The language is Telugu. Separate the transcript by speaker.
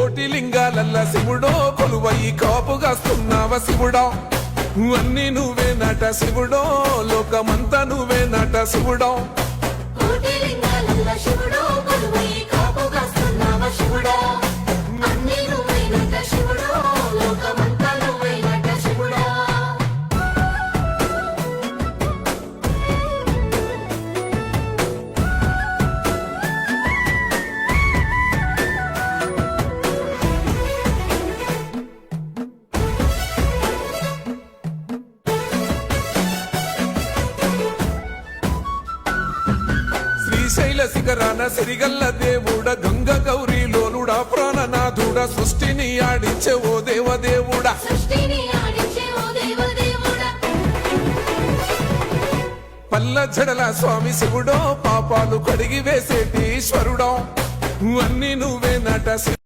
Speaker 1: కోటి లింగాలల్ల శివుడో కొలువయి కాపుగాస్తున్నావ శివుడా అన్ని నువ్వే నట శివుడో లోకమంతా నువ్వే నట శివుడో
Speaker 2: కోటి లింగాలల్ల శివుడో కొలువయి కాపుగాస్తున్నావ శివుడా అన్ని నువ్వే నట శివుడో లోకమంతా నువ్వే నట శివుడా
Speaker 1: శ్రీశైల శిఖరాన సిరిగల్ల దేవుడ గంగ గౌరీ లోలుడా ప్రాణనాథుడ సృష్టిని ఆడించే ఓ దేవదేవుడా
Speaker 2: సృష్టిని ఆడించే ఓ దేవదేవుడా
Speaker 1: పల్ల జడల స్వామి శివుడో పాపాలు కడిగి వేసేటి ఈశ్వరుడో అన్ని నువ్వే నట